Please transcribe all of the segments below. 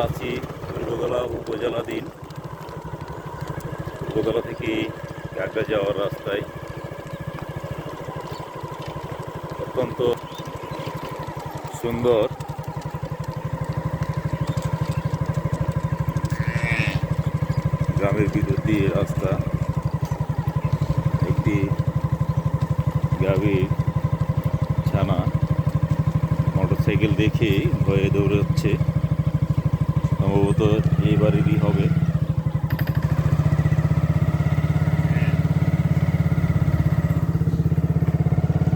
আছি পূর্বগলা উপজেলাধীন পূর্বগলা থেকে গাগরা যাওয়ার রাস্তায়। অত্যন্ত সুন্দর গ্রামের ভিতর দিয়ে রাস্তা। একটি গাভীর ছানা মোটরসাইকেল দেখে ভয়ে দৌড়াচ্ছে, সম্ভবত এই বাড়িরই হবে।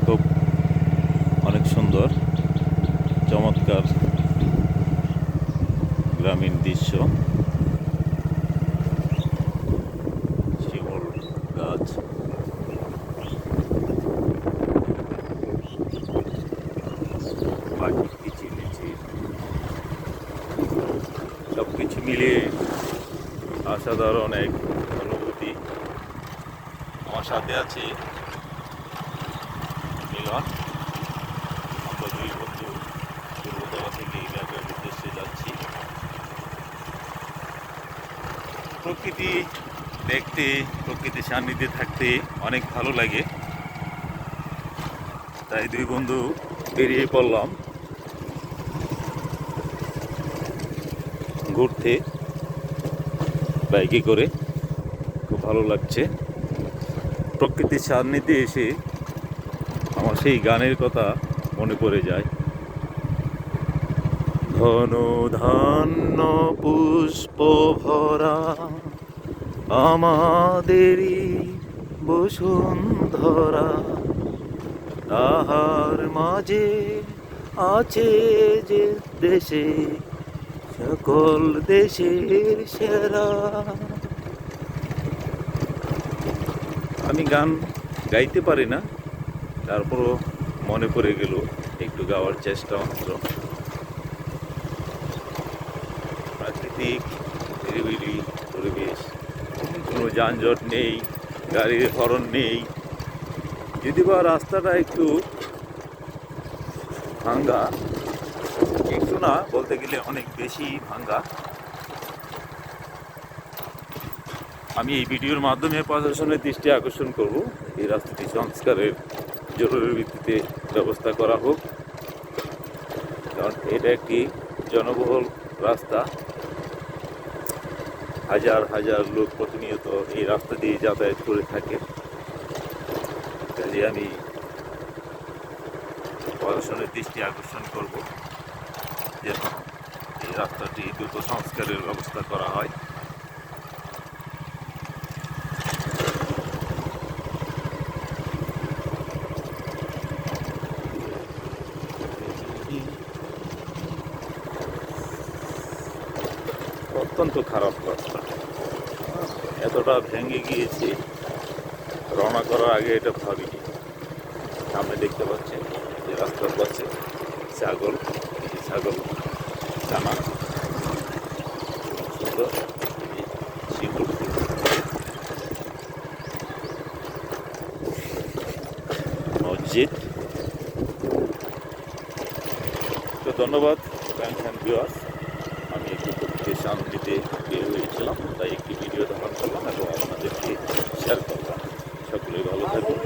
খুব অনেক সুন্দর চমৎকার গ্রামীণ দৃশ্য। শিমুল গাছ, পাখি কিচিরমিচির, সবকিছু মিলিয়ে অসাধারণ এক অনুভূতি। আমার সাথে আছে মিলন। আমরা দুই বন্ধু পূর্বতলা থেকে গাগরার উদ্দেশ্যে যাচ্ছি। প্রকৃতি দেখতে, প্রকৃতির সান্নিধ্যে থাকতে অনেক ভালো লাগে, তাই দুই বন্ধু বেরিয়ে পড়লাম ঘুরতে বাইকে করে। খুব ভালো লাগছে। প্রকৃতির সান্নিধ্যে এসে আমার সেই গানের কথা মনে পড়ে যায়। ঘন ধান্য পুষ্প ভরা আমাদেরই বসুন্ধরা, তাহার মাঝে আছে যে দেশে সকল দেশের সেরা। আমি গান গাইতে পারি না, তারপরও মনে পড়ে গেল একটু গাওয়ার চেষ্টা মাত্র। প্রাকৃতিক নিরিবিলি পরিবেশ, কোনো যানজট নেই, গাড়ির হর্ন নেই। যদি বা রাস্তাটা একটু ভাঙ্গা, একটু না বলতে গেলে অনেক বেশি ভাঙ্গা। আমি এই ভিডিওর মাধ্যমে প্রশাসনের দৃষ্টি আকর্ষণ করব, এই রাস্তাটি সংস্কারের জরুরি ভিত্তিতে ব্যবস্থা করা হোক। কারণ এটা একটি জনবহুল রাস্তা, হাজার হাজার লোক প্রতিনিয়ত এই রাস্তা দিয়ে যাতায়াত করে থাকে। কাজে আমি প্রশাসনের দৃষ্টি আকর্ষণ করব যেন এই রাস্তাটি দ্রুত সংস্কারের ব্যবস্থা করা হয়। অত্যন্ত খারাপ রাস্তা, এতটা ভেঙে গিয়েছে, রওনা করার আগে এটা ভাবিনি। সামনে দেখতে পাচ্ছেন যে রাস্তার পাশে ছাগল, ছাগল ছানা সুন্দর। শিমুল ফুল, মসজিদ। তো ধন্যবাদ ফ্রেন্ডস অ্যান্ড ভিউয়ার্স। আমি একটু প্রকৃতির সান্নিধ্যে বের হয়েছিলাম, তাই একটি ভিডিও ধারণ করলাম এবং আপনাদেরকে শেয়ার করলাম। সকলেই ভালো থাকবেন।